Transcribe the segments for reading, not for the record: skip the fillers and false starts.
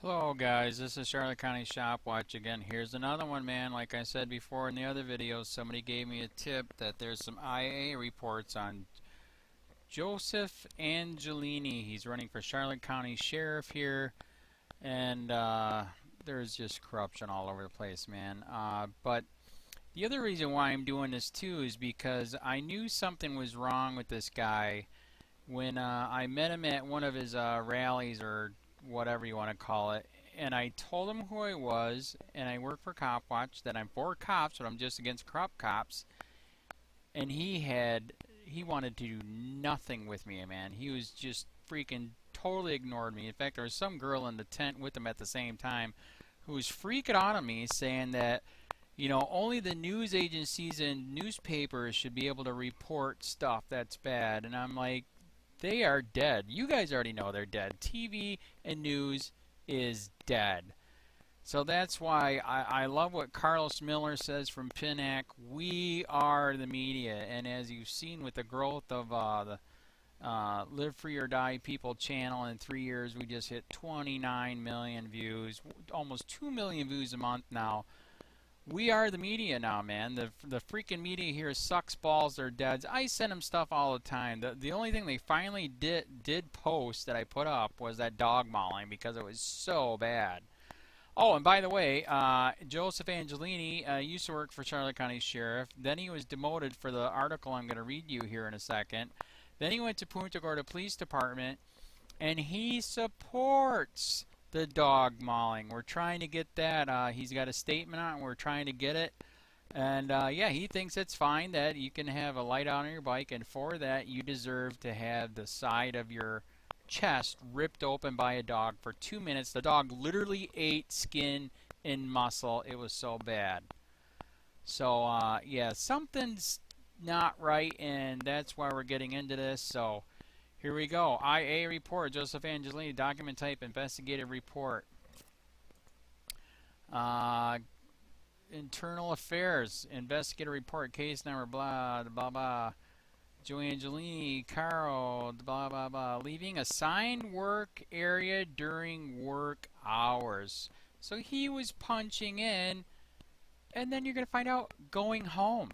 Hello guys, this is Charlotte County Shopwatch again. Here's another one, man. Like I said before in the other videos, somebody gave me a tip that there's some IA reports on Joseph Angelini. He's running for Charlotte County Sheriff here, and there's just corruption all over the place, man. But the other reason why I'm doing this too is because I knew something was wrong with this guy when I met him at one of his rallies or whatever you want to call it, and I told him who I was, and I work for COPWATCH, that I'm for cops, but I'm just against corrupt cops, and he wanted to do nothing with me, man. He was just freaking totally ignored me. In fact, there was some girl in the tent with him at the same time who was freaking out on me, saying that, you know, only the news agencies and newspapers should be able to report stuff that's bad, and I'm like, they are dead. You guys already know they're dead. TV and news is dead. So that's why I love what Carlos Miller says from PINAC. We are the media. And as you've seen with the growth of the Live Free or Die People channel, in 3 years we just hit 29 million views, almost 2 million views a month now. We are the media now, man. The freaking media here sucks balls. They're dead. I send them stuff all the time. The only thing they finally did post that I put up was that dog mauling because it was so bad. Oh, and by the way, Joseph Angelini used to work for Charlotte County Sheriff. Then he was demoted for the article I'm going to read you here in a second. Then he went to PUNTA GORDA Police Department, and he supports the dog mauling. We're trying to get that. He's got a statement on it. We're trying to get it. And yeah, he thinks it's fine that you can have a light on your bike, and for that you deserve to have the side of your chest ripped open by a dog for 2 minutes. The dog literally ate skin and muscle. It was so bad. So yeah, something's not right, and that's why we're getting into this. So here we go. IA report. Joseph Angelini, document type, investigative report. Internal affairs, investigative report, case number, blah, blah, blah. Joe Angelini, Caro, blah, blah, blah. Leaving assigned work area during work hours. So he was punching in, and then you're going to find out going home.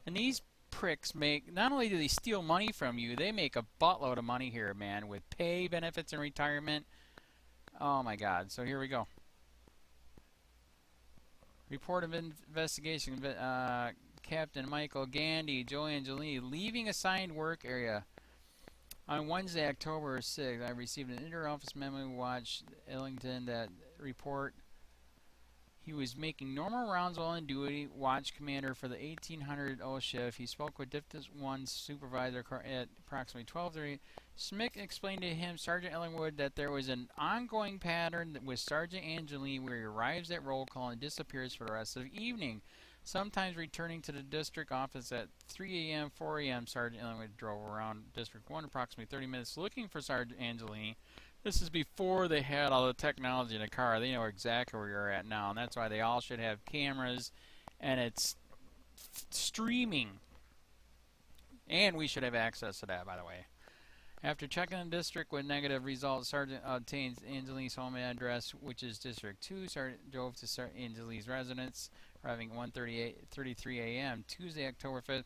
And these pricks make, not only do they steal money from you, they make a buttload of money here, man, with pay, benefits, and retirement. Oh my God. So here we go. Report of investigation. Captain Michael Gandy, Joe Angelini, leaving assigned work area. On Wednesday, October 6th, I received an inter-office memo watch Ellington that report he was making normal rounds while on duty, watch commander for the 1800 O shift. He spoke with District 1 supervisor at approximately 12:30. Smick explained to him, Sergeant Ellingwood, that there was an ongoing pattern with Sergeant Angelini where he arrives at roll call and disappears for the rest of the evening, sometimes returning to the district office at 3 a.m., 4 a.m. Sergeant Ellingwood drove around District 1 approximately 30 minutes looking for Sergeant Angelini. This is before they had all the technology in the car. They know exactly where you're at now, and that's why they all should have cameras, and it's streaming. And we should have access to that, by the way. After checking the district with negative results, Sergeant obtains Angelini's home address, which is District 2. Sergeant drove to Angelini's residence, arriving at 1:33 a.m. Tuesday, October 5th,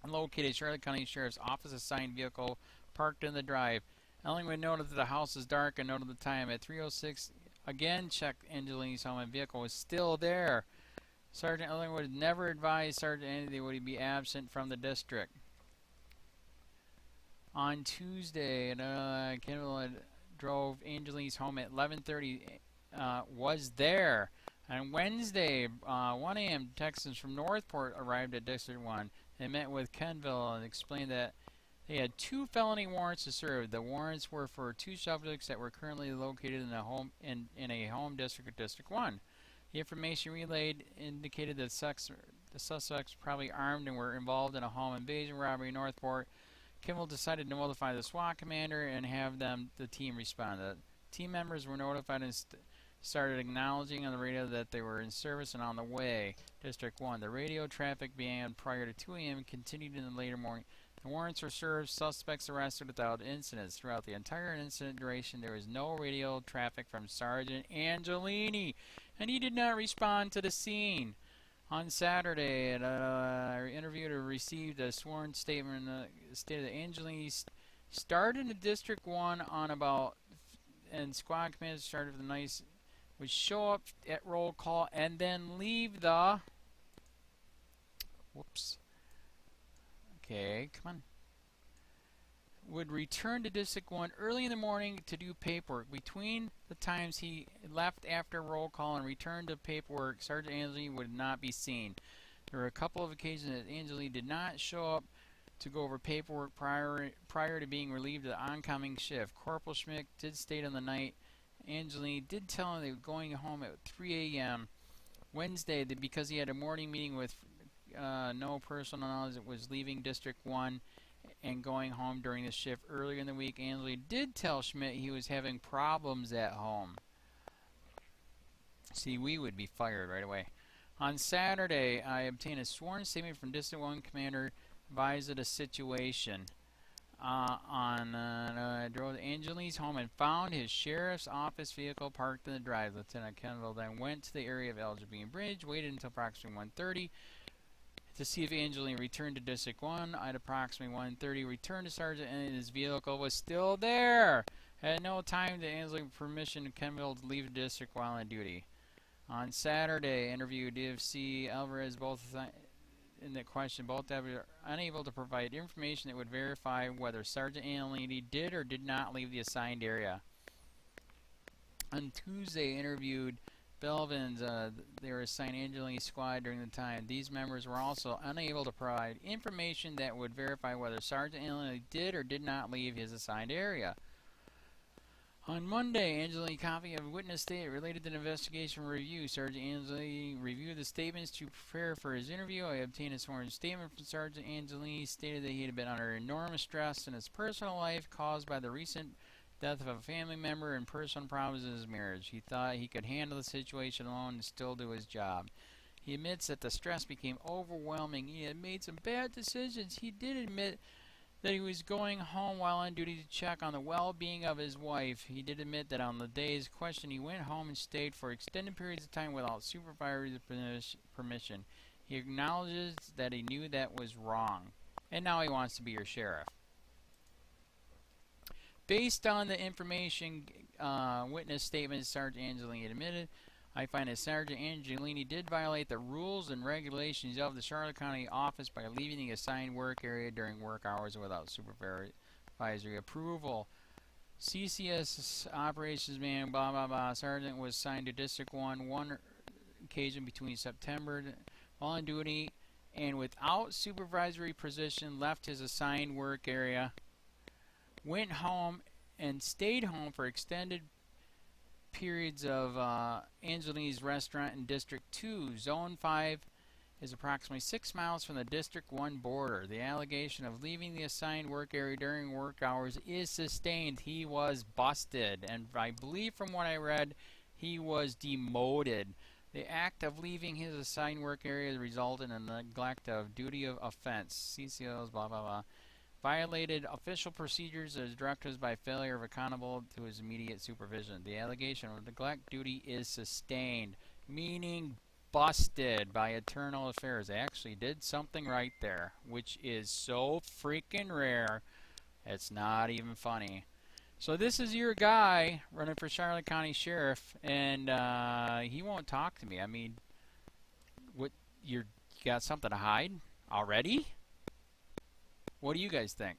and located Charlotte County Sheriff's Office assigned vehicle parked in the drive. Ellingwood noted that the house is dark and noted the time at 3:06. Again, checked Angelini's home and vehicle was still there. Sergeant Ellingwood never advised Sergeant Angelini would he be absent from the district. On Tuesday, Kendall drove Angelini's home at 11:30. Was there. On Wednesday, 1 a.m., Texans from Northport arrived at District 1. They met with Kenville and explained that they had 2 felony warrants to serve. The warrants were for 2 subjects that were currently located in a home district of District 1. The information relayed indicated that the suspects probably armed and were involved in a home invasion robbery in Northport. Kimball decided to notify the SWAT commander and have the team respond. The team members were notified and started acknowledging on the radio that they were in service and on the way. District 1. The radio traffic began prior to 2 a.m. and continued in the later morning. The warrants were served, suspects arrested without incidents. Throughout the entire incident duration, there was no radio traffic from Sergeant Angelini, and he did not respond to the scene. On Saturday, an interviewer received a sworn statement stated that Angelini started in District 1 on about, and squad commander started for the night, would show up at roll call and then leave the, come on, would return to District 1 early in the morning to do paperwork. Between the times he left after roll call and returned to paperwork, Sergeant Angelini would not be seen. There were a couple of occasions that Angelini did not show up to go over paperwork prior to being relieved of the oncoming shift. Corporal Schmidt did state on the night Angelini did tell him they were going home at 3 a.m. Wednesday because he had a morning meeting with no personal knowledge that was leaving District 1 and going home during the shift. Earlier in the week, Angelini did tell Schmidt he was having problems at home. See, we would be fired right away. On Saturday, I obtained a sworn statement from District 1 Commander advised of the situation. I drove to Angelini's home and found his sheriff's office vehicle parked in the drive. Lieutenant Kenneth then went to the area of Algebine Bridge, waited until approximately 1:30 to see if Angelini returned to District 1. At approximately 1:30, returned to Sergeant and his vehicle was still there. At no time did Angelini permission to Kenneth to leave the district while on duty. On Saturday, interviewed DFC Alvarez both in the question, both were unable to provide information that would verify whether Sergeant Angelini did or did not leave the assigned area. On Tuesday, interviewed Belvins, they were assigned Angelini's squad during the time. These members were also unable to provide information that would verify whether Sergeant Angelini did or did not leave his assigned area. On Monday, Angelini copy of witness statement related to the investigation review. Sergeant Angelini reviewed the statements to prepare for his interview. I obtained a sworn statement from Sergeant Angelini, stated that he had been under enormous stress in his personal life caused by the recent death of a family member and personal problems in his marriage. He thought he could handle the situation alone and still do his job. He admits that the stress became overwhelming. He had made some bad decisions. He did admit that he was going home while on duty to check on the well-being of his wife. He did admit that on the day's question he went home and stayed for extended periods of time without supervisory permission. He acknowledges that he knew that was wrong, and now he wants to be your sheriff. Based on the information witness statement Sergeant Angelini admitted, I find that Sergeant Angelini did violate the rules and regulations of the Charlotte County office by leaving the assigned work area during work hours without supervisory approval. CCS operations man, blah, blah, blah. Sergeant was assigned to District 1 one occasion between September while on duty and without supervisory position left his assigned work area, went home and stayed home for extended periods of Angelini's restaurant in District 2. Zone 5 is approximately 6 miles from the District 1 border. The allegation of leaving the assigned work area during work hours is sustained. He was busted, and I believe from what I read, he was demoted. The act of leaving his assigned work area resulted in a neglect of duty of offense. CCOs, blah, blah, blah. Violated official procedures as directives by failure of accountable to his immediate supervision. The allegation of neglect duty is sustained, meaning busted by Internal Affairs. They actually did something right there, which is so freaking rare, it's not even funny. So this is your guy running for Charlotte County Sheriff, and he won't talk to me. I mean, what, you got something to hide already? What do you guys think?